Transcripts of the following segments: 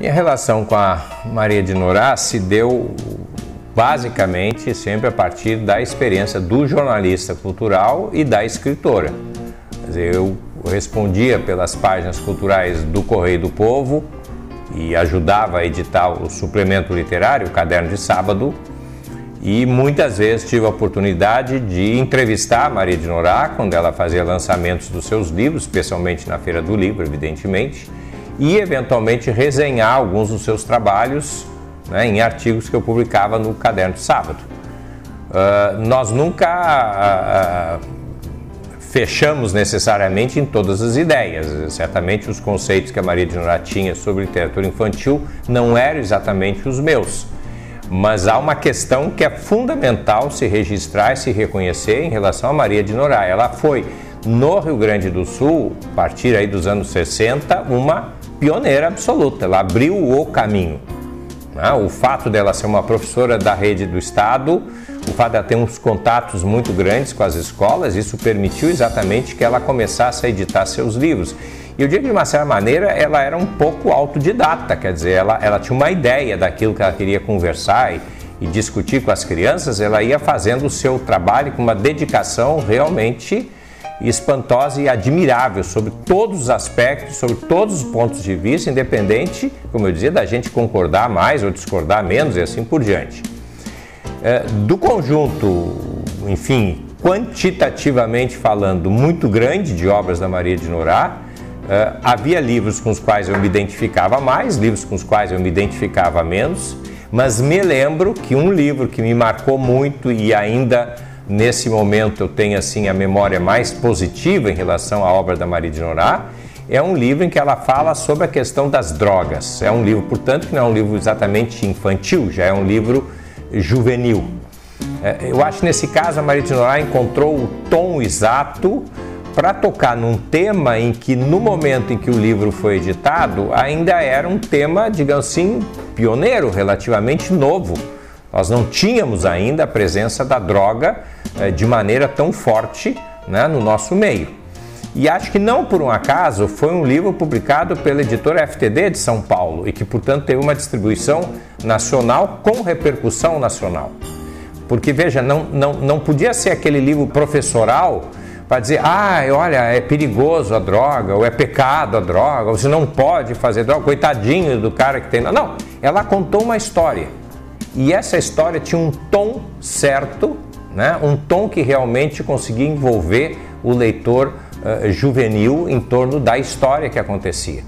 E a relação com a Maria de Norá se deu basicamente sempre a partir da experiência do jornalista cultural e da escritora. Quer dizer, eu respondia pelas páginas culturais do Correio do Povo e ajudava a editar o suplemento literário, o Caderno de Sábado, e muitas vezes tive a oportunidade de entrevistar a Maria de Norá quando ela fazia lançamentos dos seus livros, especialmente na Feira do Livro, evidentemente, e eventualmente resenhar alguns dos seus trabalhos, né, em artigos que eu publicava no Caderno de Sábado. Nós nunca fechamos necessariamente em todas as ideias. Certamente os conceitos que a Maria de Norá tinha sobre literatura infantil não eram exatamente os meus. Mas há uma questão que é fundamental se registrar e se reconhecer em relação a Maria de Norá. Ela foi, no Rio Grande do Sul, a partir aí dos anos 60, uma pioneira absoluta. Ela abriu o caminho. O fato dela ser uma professora da rede do Estado, o fato dela ter uns contatos muito grandes com as escolas, isso permitiu exatamente que ela começasse a editar seus livros. E eu digo que, de uma certa maneira, ela era um pouco autodidata, quer dizer, ela tinha uma ideia daquilo que ela queria conversar e discutir com as crianças, ela ia fazendo o seu trabalho com uma dedicação realmente espantosa e admirável sobre todos os aspectos, sobre todos os pontos de vista, independente, como eu dizia, da gente concordar mais ou discordar menos e assim por diante. Do conjunto, enfim, quantitativamente falando, muito grande de obras da Maria de Norá, havia livros com os quais eu me identificava mais, livros com os quais eu me identificava menos, mas me lembro que um livro que me marcou muito e ainda nesse momento eu tenho assim a memória mais positiva em relação à obra da Maria de Norá, é um livro em que ela fala sobre a questão das drogas. É um livro, portanto, que não é um livro exatamente infantil, já é um livro juvenil. Eu acho que nesse caso a Maria de Norá encontrou o tom exato para tocar num tema em que, no momento em que o livro foi editado, ainda era um tema, digamos assim, pioneiro, relativamente novo. Nós não tínhamos ainda a presença da droga de maneira tão forte, né, no nosso meio. E acho que não por um acaso foi um livro publicado pela editora FTD de São Paulo e que, portanto, teve uma distribuição nacional com repercussão nacional. Porque, veja, não podia ser aquele livro professoral para dizer, olha, é perigoso a droga, ou é pecado a droga, ou você não pode fazer droga, coitadinho do cara que tem... Não, ela contou uma história. E essa história tinha um tom certo, né? Um tom que realmente conseguia envolver o leitor juvenil em torno da história que acontecia.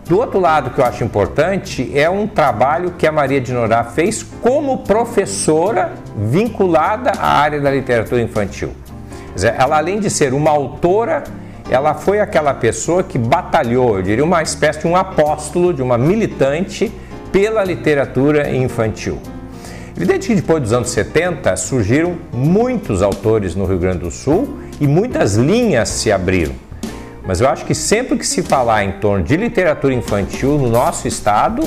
Do outro lado, que eu acho importante, é um trabalho que a Maria de Norá fez como professora vinculada à área da literatura infantil. Ela, além de ser uma autora, ela foi aquela pessoa que batalhou, eu diria, uma espécie de um apóstolo, de uma militante pela literatura infantil. Evidente que depois dos anos 70 surgiram muitos autores no Rio Grande do Sul e muitas linhas se abriram. Mas eu acho que sempre que se falar em torno de literatura infantil no nosso estado,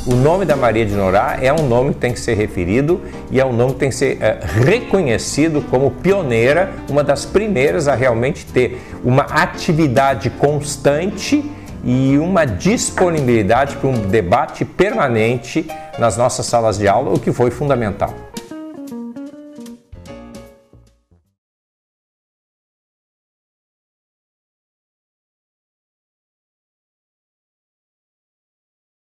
o nome da Maria de Norá é um nome que tem que ser referido e é um nome que tem que ser reconhecido como pioneira, uma das primeiras a realmente ter uma atividade constante e uma disponibilidade para um debate permanente nas nossas salas de aula, o que foi fundamental.